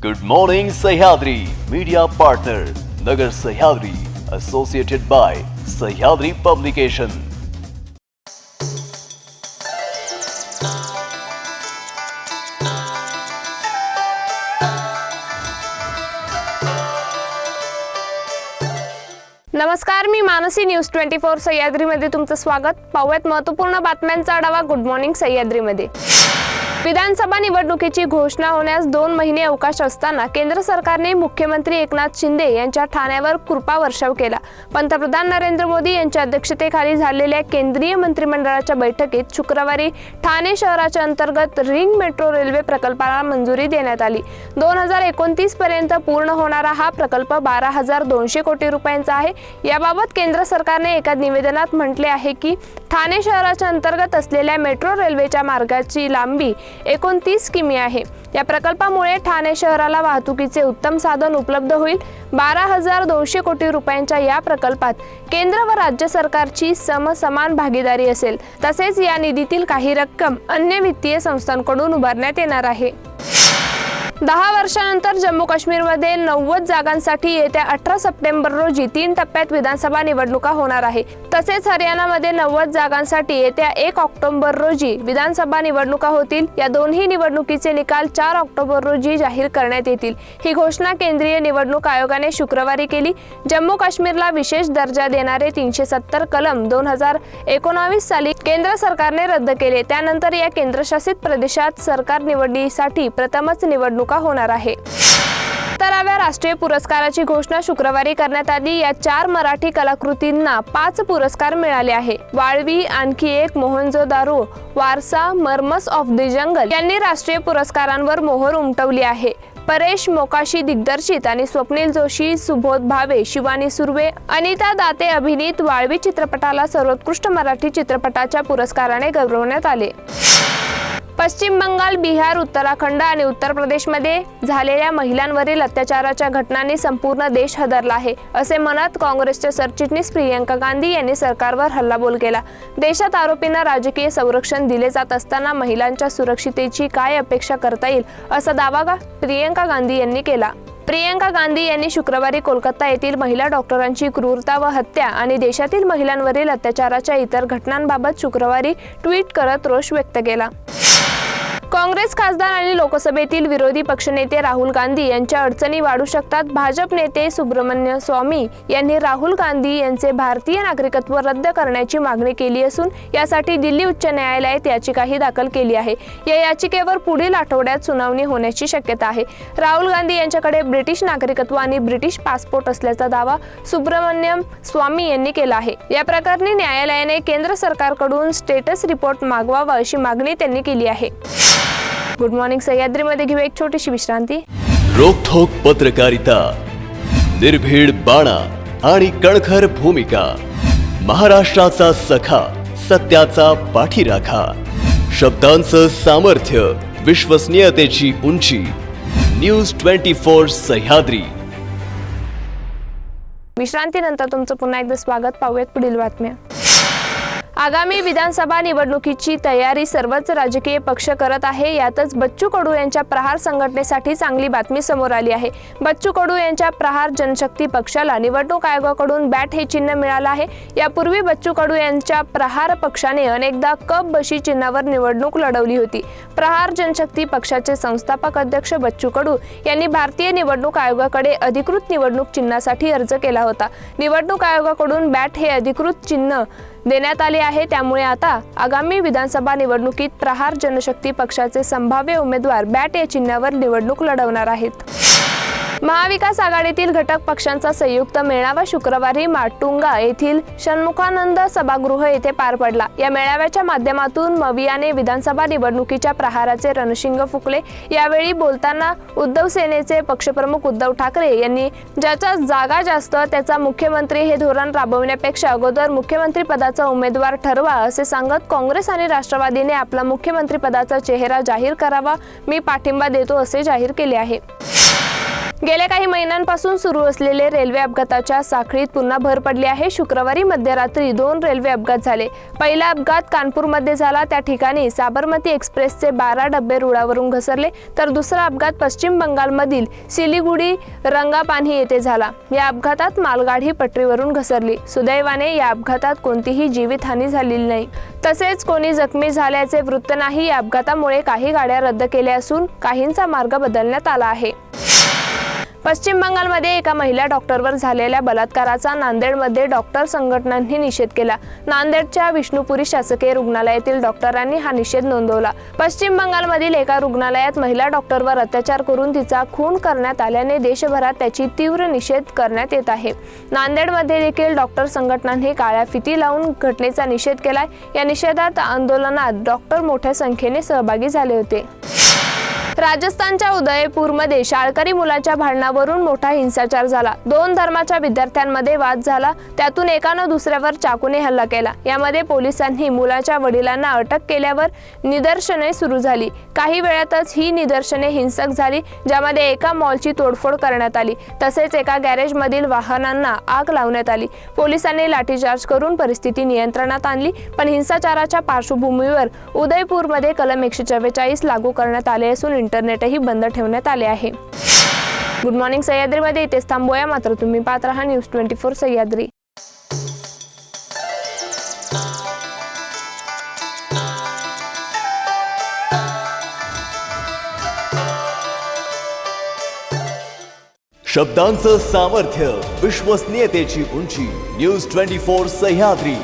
Good morning Sahyadri media partner नगर Sahyadri associated bye Sahyadri publication. नमस्कार, मी Mansi news 24 सह्याद्रीमध्ये तुमचं स्वागत। पाहूयात महत्त्वपूर्ण बातम्यांचा आढावा गुड मॉर्निंग सह्याद्रीमध्ये। विधानसभा निवडणुकीची घोषणा होण्यास 2 महिने अवकाश असताना केंद्र सरकारने मुख्यमंत्री एकनाथ शिंदे यांच्या ठाण्यावर कृपावर्षाव केला। पंतप्रधान नरेंद्र मोदी यांच्या अध्यक्षतेखाली झालेल्या केंद्रीय मंत्रिमंडळाच्या बैठकीत शुक्रवारी ठाणे शहराच्या अंतर्गत रिंग मेट्रो रेल्वे प्रकल्पाला मंजुरी देण्यात आली। 2029 पर्यंत पूर्ण होणारा हा प्रकल्प 12,200 कोटी रुपयांचा आहे। याबाबत केंद्र सरकारने एका निवेदनात म्हटले आहे की ठाणे शहराच्या अंतर्गत असलेल्या मेट्रो रेल्वेच्या मार्गाची लांबी 29 किमी आहे। या प्रकल्पामुळे ठाणे शहराला वाहतुकीचे उत्तम साधन उपलब्ध होईल। 12,200 कोटी रुपयांच्या या प्रकल्पात केंद्र व राज्य सरकारची समान भागीदारी असेल। तसेच या निधीतील काही रक्कम अन्य वित्तीय संस्थांकडून उभारण्यात येणार आहे। 10 वर्षांनंतर जम्मू काश्मीरमध्ये 90 जागांसाठी येत्या 18 सप्टेंबर रोजी 3 टप्प्यात विधानसभा निवडणुका होणार आहे। तसेच हरियाणामध्ये 90 जागांसाठी येत्या 1 ऑक्टोबर रोजी विधानसभा निवडणुका होतील। या दोन्ही निवडणुकीचे निकाल 4 ऑक्टोबर रोजी जाहीर करण्यात येतील। ही घोषणा केंद्रीय निवडणूक आयोगाने शुक्रवारी केली। जम्मू काश्मीरला विशेष दर्जा देणारे 370 कलम 2019 साली केंद्र सरकारने रद्द केले। त्यानंतर या केंद्रशासित प्रदेशात सरकार निवडणुकीसाठी प्रथमच निवडणूक होणार आहे। 70व्या राष्ट्रीय पुरस्काराची घोषणा शुक्रवारी करण्यात आली। या 4 मराठी कलाकृतींना 5 पुरस्कार मिळाले आहे। वाळवी, आणखी एक, मोहनजोदारो, वारसा, मर्मस ऑफ द जंगल यांनी राष्ट्रीय पुरस्कारांवर मोहर उमटवली आहे। परेश मोकाशी दिग्दर्शित आणि स्वप्नील जोशी, सुबोध भावे, शिवानी सुर्वे, अनिता दाते अभिनीत वाळवी चित्रपटाला सर्वोत्कृष्ट मराठी चित्रपटाच्या पुरस्काराने गौरवण्यात आले। पश्चिम बंगाल, बिहार, उत्तराखंड आणि उत्तर प्रदेशमध्ये झालेल्या महिलांवरील अत्याचाराच्या घटनांनी संपूर्ण देश हादरला आहे, असे म्हणत काँग्रेसच्या सरचिटणीस प्रियंका गांधी यांनी सरकारवर हल्लाबोल केला। देशात आरोपींना राजकीय संरक्षण दिले जात असताना महिलांच्या सुरक्षिततेची काय अपेक्षा करता येईल, असा दावा प्रियंका गांधी यांनी केला। प्रियंका गांधी यांनी शुक्रवारी कोलकाता येथील महिला डॉक्टरांची क्रूरता व हत्या आणि देशातील महिलांवरील अत्याचाराच्या इतर घटनांबाबत शुक्रवारी ट्विट करत रोष व्यक्त केला। काँग्रेस खासदार आणि लोकसभेतील विरोधी पक्षनेते राहुल गांधी यांच्या अडचणी वाढू शकतात। भाजप नेते सुब्रमण्य स्वामी यांनी राहुल गांधी यांचे भारतीय नागरिकत्व रद्द करण्याची मागणी केली असून यासाठी दिल्ली उच्च न्यायालयात याचिकाही दाखल केली आहे। या याचिकेवर पुढील आठवड्यात सुनावणी होण्याची शक्यता आहे। राहुल गांधी यांच्याकडे ब्रिटिश नागरिकत्व आणि ब्रिटिश पासपोर्ट असल्याचा दावा सुब्रमण्यम स्वामी यांनी केला आहे। या प्रकरणी न्यायालयाने केंद्र सरकारकडून स्टेटस रिपोर्ट मागवावा अशी मागणी त्यांनी केली आहे। गुड मॉर्निंग सह्याद्रीमध्ये घेऊ एक छोटीशी विश्रांती। रोखोक पत्रकारिता, निर्भीड बाणा आणि कणखर भूमिका, महाराष्ट्राचा सखा, सत्याचा पाठीराखा, शब्दांचं सामर्थ्य, विश्वसनीयतेची उंची, न्यूज 24 सह्याद्री। विश्रांतीनंतर तुमचं पुन्हा एकदा स्वागत। पाहूयात पुढील बातम्या। आगामी विधानसभा निवडणुकीची तयारी सर्वच राजकीय पक्ष करत आहे। यातच बच्चू कडू यांच्या प्रहार संघटनेसाठी चांगली बातमी समोर आली आहे। बच्चू कडू यांच्या प्रहार जनशक्ती पक्षाला निवडणूक आयोगाकडून बॅट हे चिन्ह मिळालं आहे। यापूर्वी बच्चू कडू यांच्या प्रहार पक्षाने अनेकदा कप बशी चिन्हावर निवडणूक लढवली होती। प्रहार जनशक्ती पक्षाचे संस्थापक अध्यक्ष बच्चू कडू यांनी भारतीय निवडणूक आयोगाकडे अधिकृत निवडणूक चिन्हासाठी अर्ज केला होता। निवडणूक आयोगाकडून बॅट हे अधिकृत चिन्ह देण्यात आले आहे। त्यामुळे आता आगामी विधानसभा निवडणुकीत प्रहार जनशक्ती पक्षाचे संभाव्य उमेदवार बॅट या चिन्हावर निवडणूक लढवणार आहेत। महाविकास आघाडीतील घटक पक्षांचा संयुक्त मेळावा शुक्रवारी माटुंगा येथील षण्मुखानंद सभागृह येथे पार पडला। या मेळाव्याच्या माध्यमातून मवियाने विधानसभा निवडणुकीच्या प्रहाराचे रणशिंग फुंकले। यावेळी बोलताना उद्धव सेनेचे पक्षप्रमुख उद्धव ठाकरे यांनी ज्याच्या जागा जास्त त्याचा मुख्यमंत्री हे धोरण राबवण्यापेक्षा अगोदर मुख्यमंत्री पदाचा उमेदवार ठरवा असे सांगत काँग्रेस आणि राष्ट्रवादीने आपला मुख्यमंत्री पदाचा चेहरा जाहीर करावा, मी पाठिंबा देतो असे जाहीर केले आहे। गेल्या काही महिन्यांपासून सुरू असलेले रेल्वे अपघाताच्या साखळीत पुन्हा भर पडली आहे. शुक्रवारी मध्यरात्री 2 रेल्वे अपघात झाले. पहिला अपघात कानपूरमध्ये झाला. त्या ठिकाणी साबरमती एक्सप्रेसचे 12 डबे रुळावरून घसरले, तर दुसरा अपघात पश्चिम बंगालमधील सिलिगुडी रंगापानी येथे झाला. या अपघातात मालगाडी पटरीवरून घसरली. सुदैवाने या अपघातात कोणतीही जीवितहानी झालेली नाही, तसेच कोणी जखमी झाल्याचे वृत्त नाही. या अपघातामुळे काही गाड्या रद्द केल्या असून काहींचा मार्ग बदलण्यात आला आहे. पश्चिम बंगालमध्ये एका महिला डॉक्टरवर झालेल्या बलात्काराचा नांदेडमध्ये डॉक्टर संघटनांनी निषेध केला. नांदेडच्या विष्णुपुरी शासकीय रुग्णालयातील डॉक्टरांनी हा निषेध नोंदवला. पश्चिम बंगालमधील एका रुग्णालयात महिला डॉक्टरवर अत्याचार करून तिचा खून करण्यात आल्याने देशभरात त्याची तीव्र निषेध करण्यात येत आहे. नांदेडमध्ये देखील डॉक्टर संघटनांनी काळ्या फिती लावून घटनेचा निषेध केलाय. या निषेधात आंदोलनात डॉक्टर मोठ्या संख्येने सहभागी झाले होते. राजस्थानच्या उदयपूरमध्ये शाळकरी मुलाच्या भांडणावरून मोठा हिंसाचार झाला. 2 धर्माच्या विद्यार्थ्यांमध्ये वाद झाला. त्यातून एकानं दुसऱ्यावर चाकूने हल्ला केला. यामध्ये पोलिसांनी मुलाच्या वडिलांना अटक केल्यावर निदर्शने सुरू झाली. काही वेळातच ही निदर्शने हिंसक झाली, ज्यामध्ये एका मॉलची तोडफोड करण्यात आली, तसेच एका गॅरेजमधील वाहनांना आग लावण्यात आली. पोलिसांनी लाठीचार्ज करून परिस्थिती नियंत्रणात आणली, पण हिंसाचाराच्या पार्श्वभूमीवर उदयपूरमध्ये कलम 144 लागू करण्यात आले असून इंटरनेटही बंद ठेवण्यात आले आहे. गुड मॉर्निंग सह्याद्रीमध्ये इथेच थांबूया. मात्र तुम्ही पाहत रहा न्यूज 24 सह्याद्री. शब्दांचं सामर्थ्य, विश्वसनीयतेची उंची. न्यूज 24 सह्याद्री.